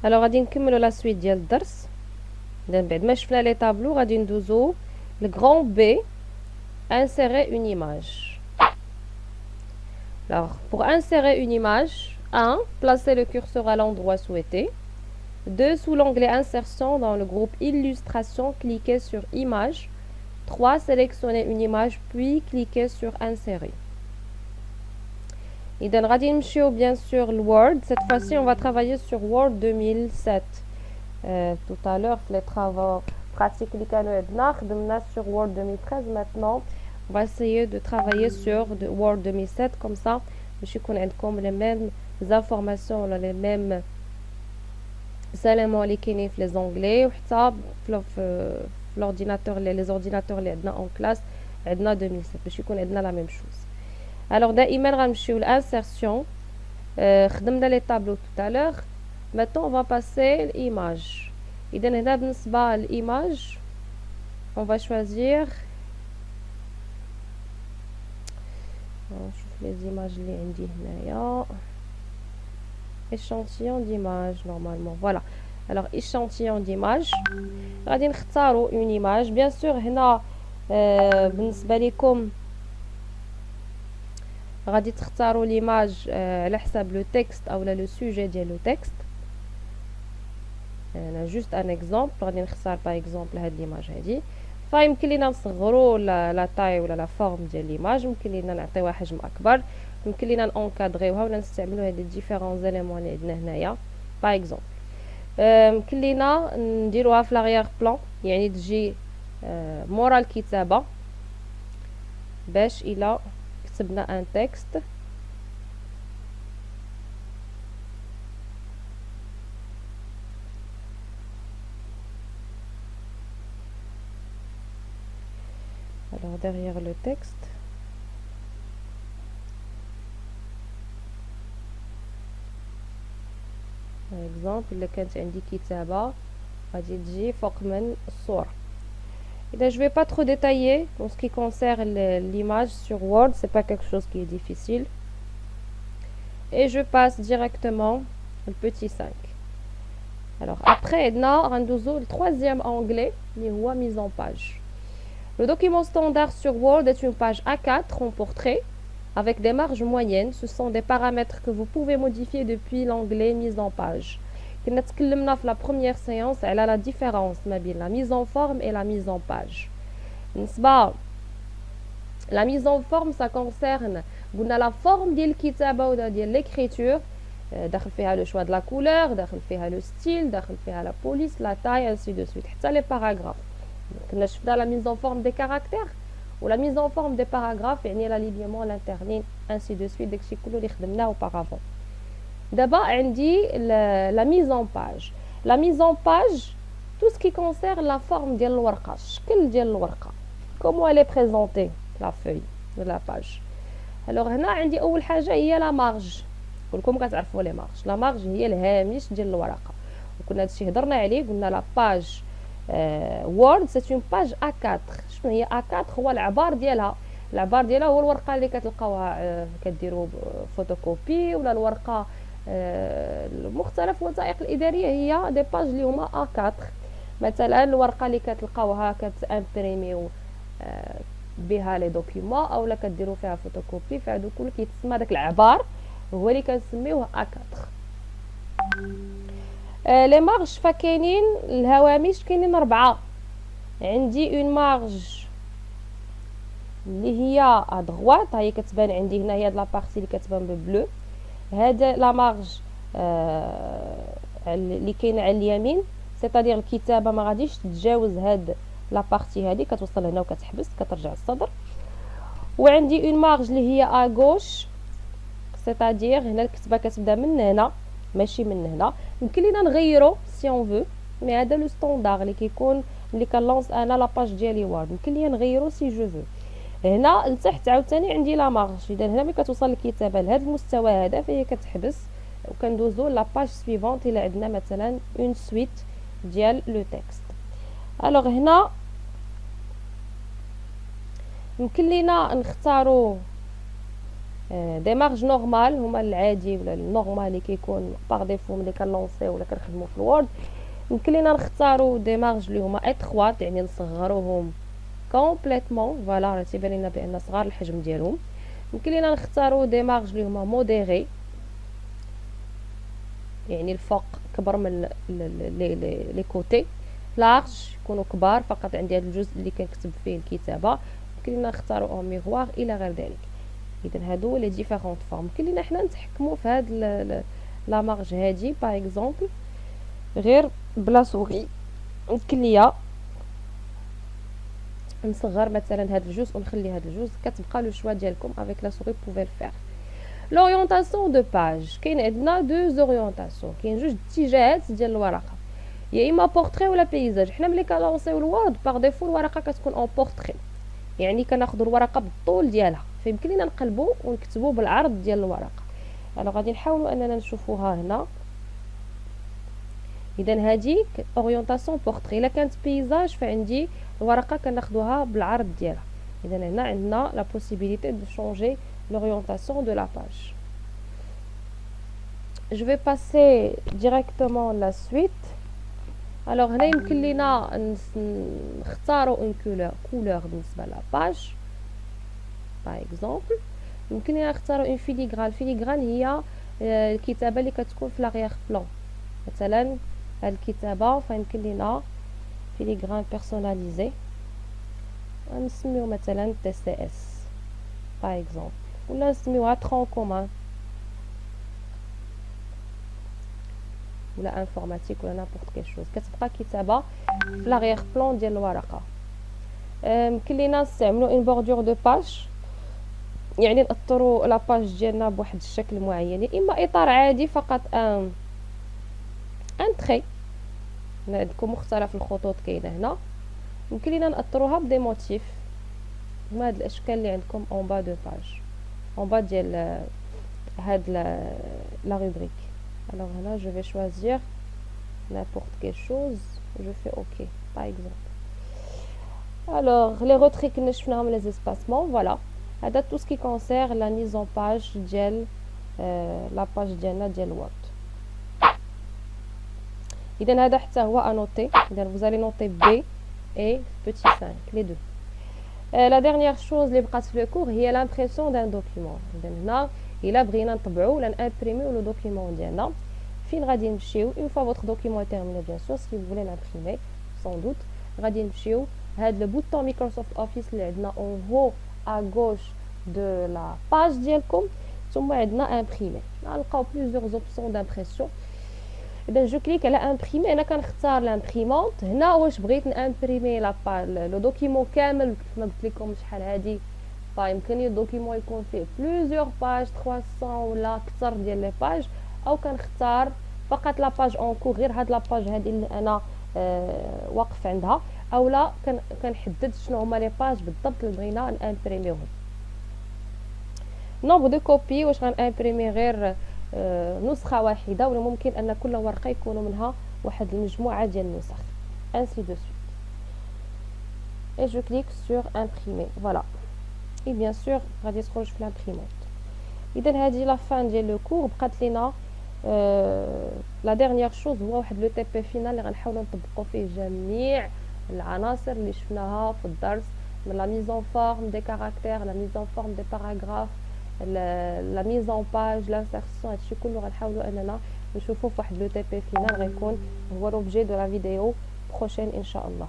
الوغ غادي نكملوا لا سويت ديال الدرس. اذا بعد ما شفنا لي طابلو غادي ندوزو لغران بي insérer une image. Alors, pour insérer une image, 1. Placez le curseur à l'endroit souhaité. 2. Sous l'onglet Insertion dans le groupe Illustration, cliquez sur Image. 3. Sélectionnez une image, puis cliquez sur Insérer. Et dans Radimshio, bien sûr, le Word. Cette fois-ci, on va travailler sur Word 2007. Tout à l'heure, les travaux pratiques sur Word 2013. Maintenant, on va essayer de travailler sur Word 2007. Comme ça, je connais comme les mêmes informations, les mêmes éléments les anglais. L'ordinateur, les ordinateurs en classe, 2007. Je connais la même chose. Alors, دائما غنمشيو l'insertion. خدمنا les tableaux tout à l'heure. Maintenant, on va passer l'image. إذا هنا بالنسبة l'image, on va choisir. نشوف les images اللي عندي هنايا. Échantillon d'image normalement. Voilà. Alors, échantillon d'image. غادي نختاروا une image. Bien sûr, هنا بالنسبة لكم غادي تختاروا l'image على حساب لو تكست او لو سوجي ديال لو تكست. انا جوست ان اكزامبل غادي نختار باغ اكزامبل هاد ليماج هادي. فيمكن لينا نصغروا لا تاي ولا لا فورم ديال ليماج، ممكن لينا نعطيوها حجم اكبر، ممكن لينا نونكادريوها ولا نستعملوا هاد لي ديفيرون زيليمون اللي عندنا هنايا باغ اكزامبل. ممكن لينا نديروها في لاغيير بلان، يعني تجي مورا الكتابه باش الى كتبنا ان تكست. Alors derrière le texte, par exemple اللي كانت عندي كتابة غادي تجي فوق من الصورة. إذا je vais pas trop détailler en ce qui concerne l'image sur Word, c'est pas quelque chose qui est difficile. Et je passe directement le petit 5. Alors après on a le troisième onglet qui est mise en page. Le document standard sur Word est une page A4 en portrait avec des marges moyennes. Ce sont des paramètres que vous pouvez modifier depuis l'onglet mise en page. كنا تكلمنا في la première séance على la différence ما بين la mise en forme et la mise en page. بالنسبة la mise en forme ça concerne قلنا la forme ديال الكتابة ولا ديال l'écriture. داخل فيها le choix de la couleur, داخل فيها le style, داخل فيها la police, la taille, ainsi de suite. حتى les paragraphes. كنا شفنا la mise en forme des caractères ou la mise en forme des paragraphes يعني l'alignement, l'interligne, ainsi de suite. داكشي كله اللي خدمناه auparavant. دابا عندي la mise en page. La mise en page, tout ce qui concerne la forme ديال الورقة, الشكل ديال الورقة, comment elle est présentée la feuille de la page. alors هنا عندي اول حاجه هي لا مارج. كلكم كتعرفوا لي مارج. لا مارج هي الهامش ديال الورقه، وكنا هادشي هضرنا عليه. قلنا لا باج وورد سي اون باج A4. شنو هي A4؟ هو العبار ديالها. العبار ديالها هو الورقه اللي كتلقاوها كديروا فوتوكوبي، ولا الورقه مختلف الوثائق الاداريه هي دي باج اللي هما A4. مثلا الورقه اللي كتلقاوها كتامبريميو بها لي دوكيومون اولا كديروا فيها فوتوكوبي، فهادو كله كيتسمى داك العبار هو اللي كنسميوه A4. لي مارج فكاينين الهوامش كاينين 4. عندي اون مارج اللي هي ادغوات، هي كتبان عندي هنا، هي لا بارتي اللي كتبان ببلو. هذا لا مارج اللي كاينه على اليمين، سيتادير الكتابه ما غاديش تتجاوز هاد لا بارتي هذه، كتوصل هنا وكتحبس كترجع الصدر. وعندي اون مارج اللي هي ا غوش، سيتادير هنا الكتابه كتبدا من هنا ماشي من هنا. يمكن لينا نغيرو سي اون فو، مي هذا لو ستاندار اللي كيكون اللي كنلونس انا لاباج ديالي وورد. يمكن ليا نغيرو سي جو فو. هنا لتحت عاوتاني عندي لا مارج. اذا هنا ملي كتوصل الكتابه لهذا المستوى هذا فهي كتحبس، وكندوزو لاباج سويفونت الى عندنا مثلا اون سويت ديال لو تكست. الوغ هنا يمكن لينا نختاروا ديمارج نورمال هما العادي ولا النورمال اللي كيكون باغ ديفو ملي كنلونسيو ولا كنخدمو في الوورد. يمكن لينا نختاروا ديمارج اللي هما اتخوات يعني نصغروهم كومبليتمون، فوالا راه تيبان لنا بان صغار الحجم ديالهم. يمكن لينا نختاروا ديمارج اللي هما موديري، يعني الفوق كبر من لي كوتي، لارج يكونوا كبار فقط عندي هذا الجزء اللي كنكتب فيه الكتابه. يمكن لينا نختاروا او ميغوار الى غير ذلك. اذا هادو لي ديفيرونت فورم. يمكن لينا حنا نتحكموا في هاد لا مارج هادي باغ اكزومبل غير بلا سوري. يمكن ليا نصغر مثلا هاد الجزء ونخلي هاد الجزء، كتبقى لو شوا ديالكم افيك لا سوري بوفي الفير. لورينتاسيون دو باج، كاين عندنا دو زورينتاسيون، كاين جوج اتجاهات ديال الورقه، يا اما بورتري ولا بيزاج. حنا ملي كنلونسيو الوورد باغ ديفو الورقه كتكون اون بورتري، يعني كناخذوا الورقه بالطول ديالها، فيمكن لينا نقلبوا ونكتبوا بالعرض ديال الورقه. الوغ غادي نحاولوا اننا نشوفوها هنا. اذا هذه اورينتاسيون بورتري. الا كانت بيزاج فعندي الورقه كناخذوها بالعرض ديالها. اذا هنا عندنا لا بوسيبيليتي دو شونجي l'orientation de la page. Je vais passer directement la suite. Alors هنا يمكن لينا نختاروا une couleur بالنسبه لا باج باغ اكزومبل. يمكن لينا نختاروا une filigrane. filigrane هي الكتابه اللي كتكون في لاغيير بلان. مثلا هاد الكتابه فيمكن لينا filigrane personnalisé نسميو مثلا TCS باغ اكزومبل، ولا نسميوها ترون كومان ولا انفورماتيك ولا نابورت كيل شوز. كتبقى كتابه في لاغيير بلان ديال الورقه. يمكن لينا نستعملوا اون بوردور دو باج، يعني ناثروا لا باج ديالنا بواحد الشكل معين، يا اما اطار عادي فقط ان تري. عندكم مختلف الخطوط كاينه هنا. يمكن لينا ناثروها بدي موتيف، هما هاد الاشكال اللي عندكم اون با دو باج، اون با ديال هاد لا روبريك. alors là je vais choisir n'importe quelque chose, je fais OK par exemple. alors les retraits que شفناهم les espacements, voilà هذا tout ce qui concerne la mise en page ديال la page ديالنا ديال الوورد. اذا هذا حتى هو انوتي. اذا vous allez noter B et petit 5 les deux. la dernière chose اللي بقات في الكور هي l'impression d'un document. اذا هنا الا بغينا نطبعوا ولا نامبريميو لو دوكيمون ديالنا، فين غادي نمشيو؟ اون فوا فوتر دوكيمون تيرميني بيان سور سي فولي لامبريمي سون دوت، غادي نمشيو هاد لو بوطون مايكروسوفت اوفيس اللي عندنا اون هو ا غوش دو لا باج ديالكم، ثم عندنا امبريمي. غنلقاو بليزيور اوبسيون دامبريسيون. اذا جو كليك على امبريمي، انا كنختار لامبريمونط. هنا واش بغيت نامبريمي لو دوكيمون كامل كما قلت لكم شحال هادي، يمكن لي الدوكيمون يكون فيه بليزيور باج 300 ولا اكثر ديال لي باج، او كنختار فقط لا باج اون كور، غير هاد لا باج هادي اللي انا واقف عندها، اولا كنحدد شنو هما لي باج بالضبط اللي بغينا نامبريميوهم. نومبر دو كوبي، واش غنامبريمي غير نسخه واحده ولا ممكن ان كل ورقه يكونوا منها واحد المجموعه ديال النسخ ainsi de suite. et je clique sur imprimer, voilà. et bien sûr غادي تخرج في لامبريمونط. اذا هذه لا فان ديال لو كور. بقات لينا لا ديرنيير شوز هو واحد لو تي بي فينال اللي غنحاولوا نطبقوا فيه جميع العناصر اللي شفناها في الدرس، من لا ميز en forme des caractères, la mise en forme des paragraphes, la mise en page, l'insertion. هادشي كله غنحاولوا اننا نشوفوا في واحد لو تي بي فينال غيكون هو لوبجي دو لا فيديو بروشين ان شاء الله.